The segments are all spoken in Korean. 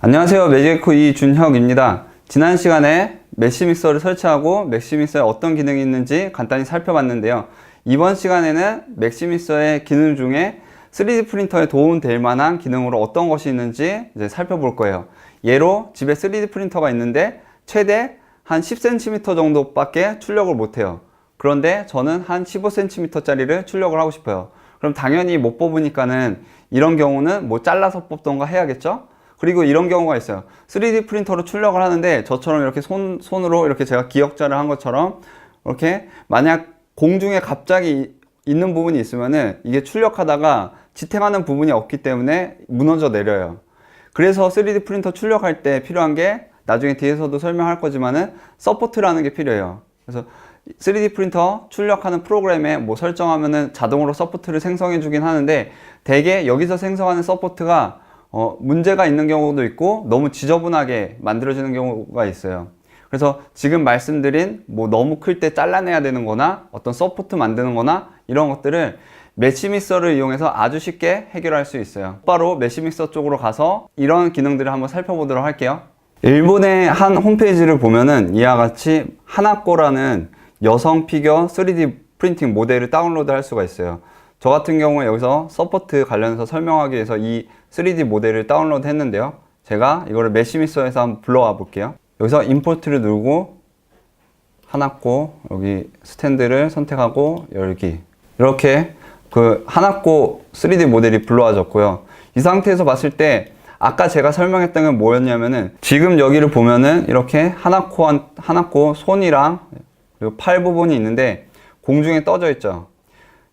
안녕하세요. 매직에코 이준혁입니다. 지난 시간에 메쉬믹서를 설치하고 맥시믹서에 어떤 기능이 있는지 간단히 살펴봤는데요. 이번 시간에는 맥시믹서의 기능 중에 3D 프린터에 도움될 만한 기능으로 어떤 것이 있는지 이제 살펴볼 거예요. 예로 집에 3D 프린터가 있는데 최대 한 10cm 정도밖에 출력을 못해요. 그런데 저는 한 15cm 짜리를 출력을 하고 싶어요. 그럼 당연히 못 뽑으니까는 이런 경우는 뭐 잘라서 뽑던가 해야겠죠? 그리고 이런 경우가 있어요. 3D 프린터로 출력을 하는데 저처럼 이렇게 손으로 이렇게 제가 기역자를 한 것처럼 이렇게 만약 공중에 갑자기 있는 부분이 있으면은 이게 출력하다가 지탱하는 부분이 없기 때문에 무너져 내려요. 그래서 3D 프린터 출력할 때 필요한 게 나중에 뒤에서도 설명할 거지만은 서포트라는 게 필요해요. 그래서 3D 프린터 출력하는 프로그램에 뭐 설정하면은 자동으로 서포트를 생성해 주긴 하는데 대개 여기서 생성하는 서포트가 문제가 있는 경우도 있고 너무 지저분하게 만들어지는 경우가 있어요. 그래서 지금 말씀드린 뭐 너무 클 때 잘라내야 되는 거나 어떤 서포트 만드는 거나 이런 것들을 매쉬믹서를 이용해서 아주 쉽게 해결할 수 있어요. 바로 매쉬믹서 쪽으로 가서 이런 기능들을 한번 살펴보도록 할게요. 일본의 한 홈페이지를 보면은 이와 같이 하나코라는 여성 피겨 3D 프린팅 모델을 다운로드 할 수가 있어요. 저 같은 경우에 여기서 서포트 관련해서 설명하기 위해서 이 3D 모델을 다운로드 했는데요. 제가 이거를 매쉬믹서에서 한번 불러와 볼게요. 여기서 임포트를 누르고 하나코 여기 스탠드를 선택하고 열기, 이렇게 그 하나코 3D 모델이 불러와졌고요. 이 상태에서 봤을 때 아까 제가 설명했던 건 뭐였냐면은 지금 여기를 보면은 이렇게 하나코 손이랑 그리고 팔 부분이 있는데 공중에 떠져 있죠.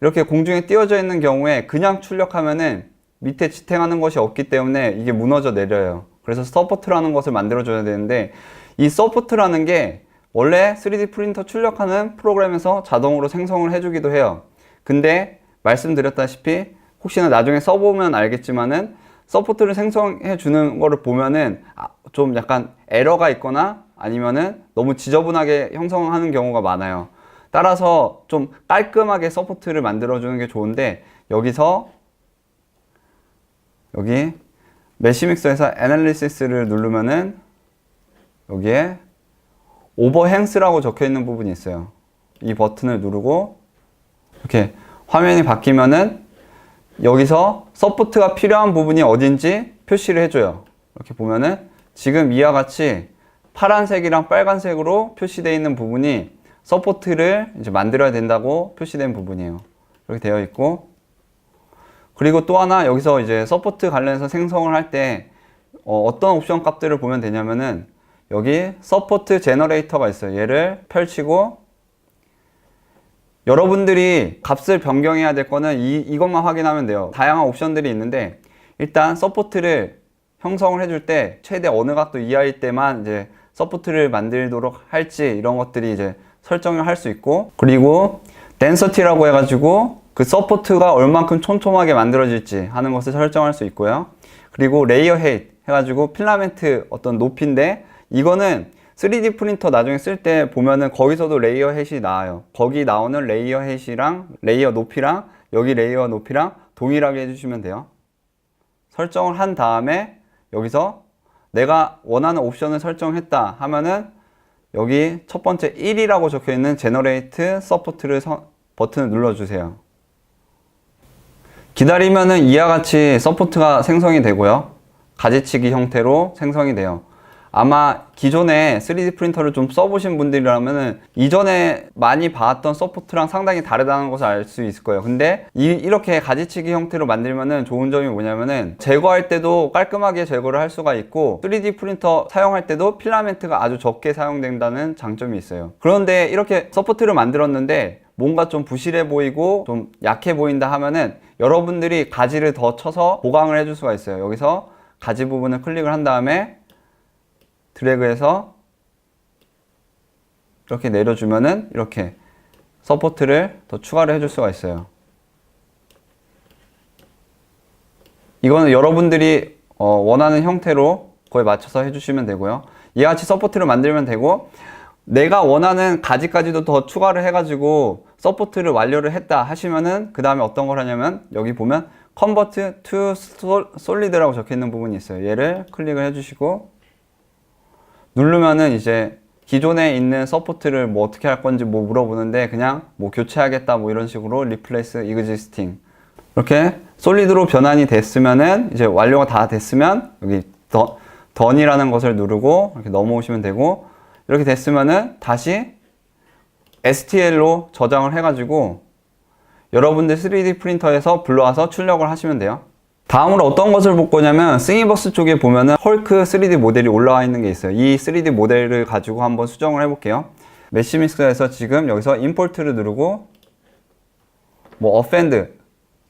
이렇게 공중에 띄워져 있는 경우에 그냥 출력하면은 밑에 지탱하는 것이 없기 때문에 이게 무너져 내려요. 그래서 서포트라는 것을 만들어 줘야 되는데 이 서포트라는 게 원래 3D 프린터 출력하는 프로그램에서 자동으로 생성을 해주기도 해요. 근데 말씀드렸다시피 혹시나 나중에 써보면 알겠지만은 서포트를 생성해 주는 거를 보면은 좀 약간 에러가 있거나 아니면은 너무 지저분하게 형성하는 경우가 많아요. 따라서 좀 깔끔하게 서포트를 만들어 주는 게 좋은데 여기서 여기 매쉬믹서에서 애널리시스를 누르면은 여기에 오버행스라고 적혀 있는 부분이 있어요. 이 버튼을 누르고 이렇게 화면이 바뀌면은 여기서 서포트가 필요한 부분이 어딘지 표시를 해줘요. 이렇게 보면은 지금 이와 같이 파란색이랑 빨간색으로 표시되어 있는 부분이 서포트를 이제 만들어야 된다고 표시된 부분이에요. 이렇게 되어 있고, 그리고 또 하나 여기서 이제 서포트 관련해서 생성을 할 때 어떤 옵션 값들을 보면 되냐면은 여기 서포트 제너레이터가 있어요. 얘를 펼치고 여러분들이 값을 변경해야 될 거는 이것만 확인하면 돼요. 다양한 옵션들이 있는데 일단 서포트를 형성을 해줄 때 최대 어느 각도 이하일 때만 이제 서포트를 만들도록 할지 이런 것들이 이제 설정을 할 수 있고, 그리고 덴서티라고 해가지고 그 서포트가 얼만큼 촘촘하게 만들어질지 하는 것을 설정할 수 있고요. 그리고 레이어 헤이트 해가지고 필라멘트 어떤 높이인데 이거는 3D 프린터 나중에 쓸 때 보면은 거기서도 레이어 햇이 나와요. 거기 나오는 레이어 햇이랑 레이어 높이랑 여기 레이어 높이랑 동일하게 해주시면 돼요. 설정을 한 다음에 여기서 내가 원하는 옵션을 설정했다 하면은 여기 첫 번째 1이라고 적혀 있는 제너레이트 서포트를 버튼을 눌러주세요. 기다리면은 이와 같이 서포트가 생성이 되고요. 가지치기 형태로 생성이 돼요. 아마 기존에 3D 프린터를 좀 써보신 분들이라면은 이전에 많이 봤던 서포트랑 상당히 다르다는 것을 알 수 있을 거예요. 근데 이렇게 가지치기 형태로 만들면은 좋은 점이 뭐냐면은 제거할 때도 깔끔하게 제거를 할 수가 있고 3D 프린터 사용할 때도 필라멘트가 아주 적게 사용된다는 장점이 있어요. 그런데 이렇게 서포트를 만들었는데 뭔가 좀 부실해 보이고 좀 약해 보인다 하면은 여러분들이 가지를 더 쳐서 보강을 해줄 수가 있어요. 여기서 가지 부분을 클릭을 한 다음에 드래그해서 이렇게 내려주면은 이렇게 서포트를 더 추가를 해줄 수가 있어요. 이거는 여러분들이 원하는 형태로 그거에 맞춰서 해주시면 되고요. 이와 같이 서포트를 만들면 되고, 내가 원하는 가지까지도 더 추가를 해가지고 서포트를 완료를 했다 하시면은 그 다음에 어떤 걸 하냐면 여기 보면 Convert to Solid라고 적혀 있는 부분이 있어요. 얘를 클릭을 해주시고 누르면은 이제 기존에 있는 서포트를 뭐 어떻게 할 건지 뭐 물어보는데 그냥 뭐 교체하겠다 뭐 이런 식으로 Replace Existing 이렇게 솔리드로 변환이 됐으면은 이제 완료가 다 됐으면 여기 Done이라는 것을 누르고 이렇게 넘어오시면 되고 이렇게 됐으면은 다시 STL로 저장을 해가지고 여러분들 3D 프린터에서 불러와서 출력을 하시면 돼요. 다음으로 어떤 것을 볼 거냐면 싱이버스 쪽에 보면은 헐크 3D 모델이 올라와 있는 게 있어요. 이 3D 모델을 가지고 한번 수정을 해볼게요. 메시믹서에서 지금 여기서 임포트를 누르고 뭐 append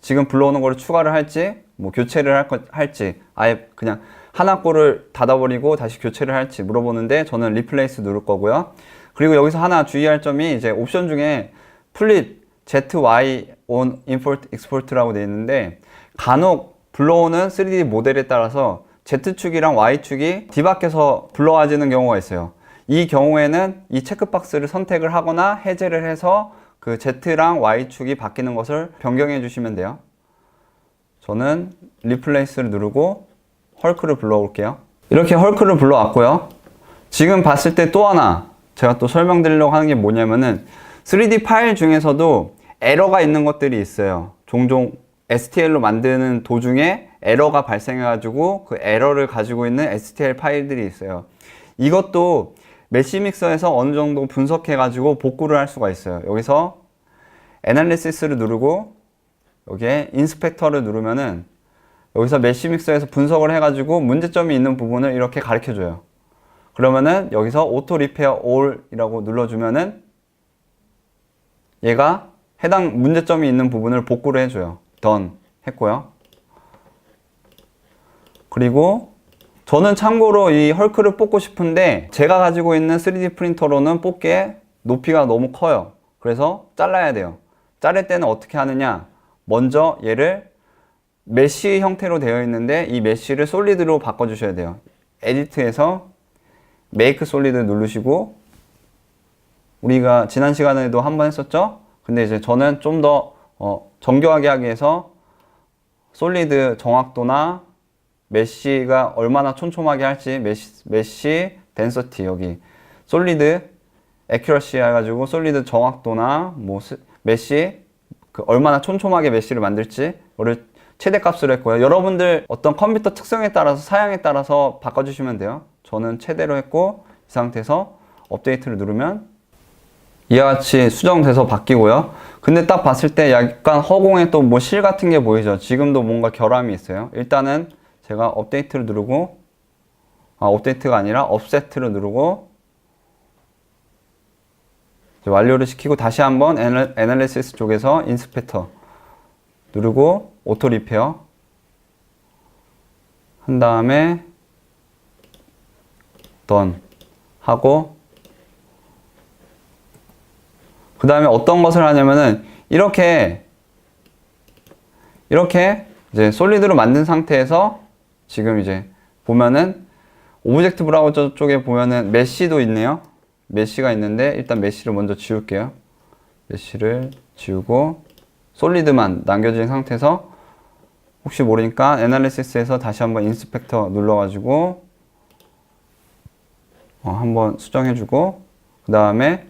지금 불러오는 거를 추가를 할지 뭐 교체를 할지 아예 그냥 하나 꼴을 닫아버리고 다시 교체를 할지 물어보는데 저는 replace 누를 거고요. 그리고 여기서 하나 주의할 점이 이제 옵션 중에 flip ZY on import export라고 되어 있는데 간혹 불러오는 3D 모델에 따라서 Z축이랑 Y축이 뒤바뀌어서 불러와지는 경우가 있어요. 이 경우에는 이 체크박스를 선택을 하거나 해제를 해서 그 Z랑 Y축이 바뀌는 것을 변경해 주시면 돼요. 저는 Replace를 누르고 헐크를 불러올게요. 이렇게 헐크를 불러왔고요. 지금 봤을 때 또 하나 제가 또 설명드리려고 하는 게 뭐냐면은 3D 파일 중에서도 에러가 있는 것들이 있어요. 종종 STL로 만드는 도중에 에러가 발생해가지고 그 에러를 가지고 있는 STL 파일들이 있어요. 이것도 메시믹서에서 어느 정도 분석해가지고 복구를 할 수가 있어요. 여기서 애널리시스를 누르고 여기에 인스펙터를 누르면은 여기서 메시믹서에서 분석을 해가지고 문제점이 있는 부분을 이렇게 가르쳐줘요. 그러면은 여기서 오토 리페어 올 이라고 눌러주면은 얘가 해당 문제점이 있는 부분을 복구를 해줘요. done 했고요. 그리고 저는 참고로 이 헐크를 뽑고 싶은데 제가 가지고 있는 3D 프린터로는 뽑기에 높이가 너무 커요. 그래서 잘라야 돼요. 자를 때는 어떻게 하느냐, 먼저 얘를 메쉬 형태로 되어 있는데 이 메쉬를 솔리드로 바꿔 주셔야 돼요. 에디트에서 메이크 솔리드 누르시고 우리가 지난 시간에도 한번 했었죠. 근데 이제 저는 좀 더 정교하게 하기 위해서 솔리드 정확도나 메쉬가 얼마나 촘촘하게 할지 메쉬 덴서티 여기 솔리드 애큐러시 해가지고 솔리드 정확도나 뭐 메쉬 그 얼마나 촘촘하게 메쉬를 만들지 를 최대값으로 했고요. 여러분들 어떤 컴퓨터 특성에 따라서 사양에 따라서 바꿔주시면 돼요. 저는 최대로 했고 이 상태에서 업데이트를 누르면 이와 같이 수정돼서 바뀌고요. 근데 딱 봤을 때 약간 허공에 또 뭐 실 같은 게 보이죠. 지금도 뭔가 결함이 있어요. 일단은 제가 업데이트를 누르고 업데이트가 아니라 업세트를 누르고 완료를 시키고 다시 한번 애널리시스 쪽에서 인스펙터 누르고 오토 리페어 한 다음에 done 하고 그 다음에 어떤 것을 하냐면은 이렇게 이제 솔리드로 만든 상태에서 지금 이제 보면은 오브젝트 브라우저 쪽에 보면은 메쉬도 있네요. 메쉬가 있는데 일단 메쉬를 먼저 지울게요. 메쉬를 지우고 솔리드만 남겨진 상태에서 혹시 모르니까 애널리시스에서 다시 한번 인스펙터 눌러가지고 한번 수정해주고 그 다음에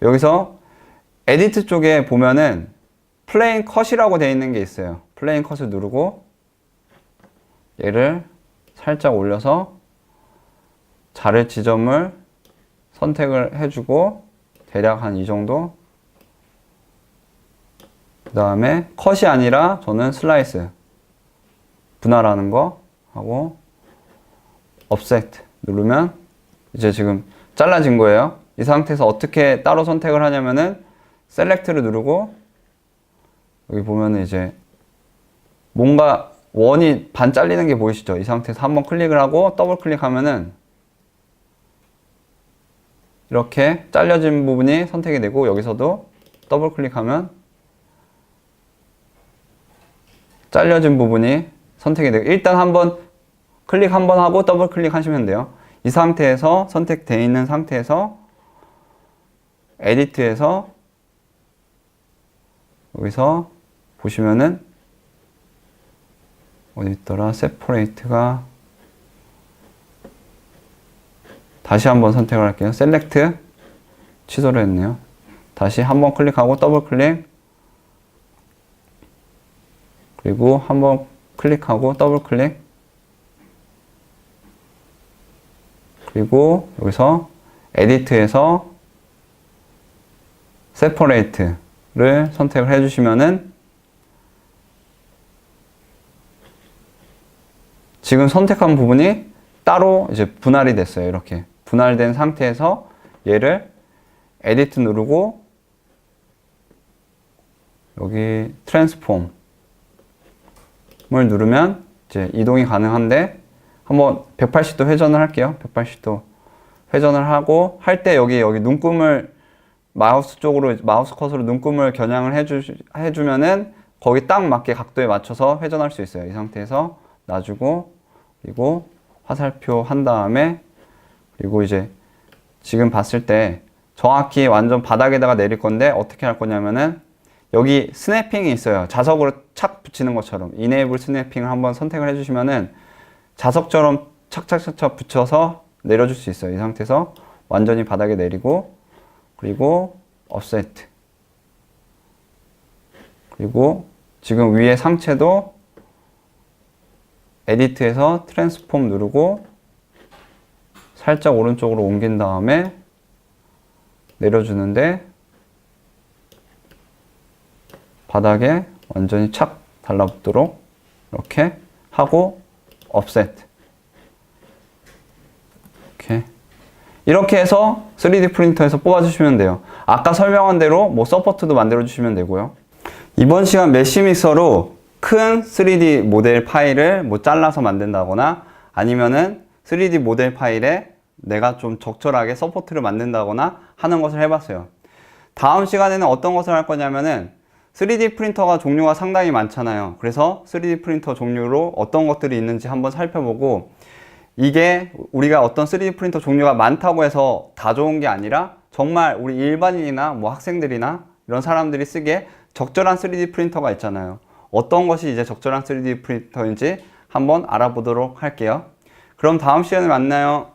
여기서 에디트 쪽에 보면은 플레인 컷이라고 되어 있는 게 있어요. 플레인 컷을 누르고 얘를 살짝 올려서 자를 지점을 선택을 해주고 대략 한 이 정도 그 다음에 컷이 아니라 저는 슬라이스 분할하는 거 하고 offset 누르면 이제 지금 잘라진 거예요. 이 상태에서 어떻게 따로 선택을 하냐면은 셀렉트를 누르고 여기 보면은 이제 뭔가 원이 반 잘리는 게 보이시죠? 이 상태에서 한번 클릭을 하고 더블 클릭하면은 이렇게 잘려진 부분이 선택이 되고 여기서도 더블 클릭하면 잘려진 부분이 선택이 되고 일단 한번 클릭 한번 하고 더블 클릭하시면 돼요. 이 상태에서 선택되어 있는 상태에서 에디트에서 여기서 보시면은 어디 있더라? separate가 다시 한번 선택을 할게요. select 취소를 했네요. 다시 한번 클릭하고 더블 클릭, 그리고 한번 클릭하고 더블 클릭, 그리고 여기서 에디트에서 separate를 선택을 해주시면은 지금 선택한 부분이 따로 이제 분할이 됐어요. 이렇게 분할된 상태에서 얘를 에디트 누르고 여기 트랜스폼을 누르면 이제 이동이 가능한데, 한번 180도 회전을 할게요. 180도 회전을 하고 할 때 여기 눈금을 마우스 쪽으로, 마우스 컷으로 눈금을 겨냥을 해주면은 거기 딱 맞게 각도에 맞춰서 회전할 수 있어요. 이 상태에서 놔주고, 그리고 화살표 한 다음에, 그리고 이제 지금 봤을 때 정확히 완전 바닥에다가 내릴 건데 어떻게 할 거냐면은 여기 스냅핑이 있어요. 자석으로 착 붙이는 것처럼 이네이블 스냅핑을 한번 선택을 해주시면은 자석처럼 착착착착 붙여서 내려줄 수 있어요. 이 상태에서 완전히 바닥에 내리고, 그리고 offset, 그리고 지금 위에 상체도 에디트에서 트랜스폼 누르고 살짝 오른쪽으로 옮긴 다음에 내려주는데 바닥에 완전히 착 달라붙도록 이렇게 하고 offset. 이렇게 해서 3D 프린터에서 뽑아주시면 돼요. 아까 설명한 대로 뭐 서포트도 만들어주시면 되고요. 이번 시간 메쉬 믹서로 큰 3D 모델 파일을 뭐 잘라서 만든다거나 아니면은 3D 모델 파일에 내가 좀 적절하게 서포트를 만든다거나 하는 것을 해봤어요. 다음 시간에는 어떤 것을 할 거냐면은 3D 프린터가 종류가 상당히 많잖아요. 그래서 3D 프린터 종류로 어떤 것들이 있는지 한번 살펴보고, 이게 우리가 어떤 3D 프린터 종류가 많다고 해서 다 좋은 게 아니라 정말 우리 일반인이나 뭐 학생들이나 이런 사람들이 쓰기에 적절한 3D 프린터가 있잖아요. 어떤 것이 이제 적절한 3D 프린터인지 한번 알아보도록 할게요. 그럼 다음 시간에 만나요.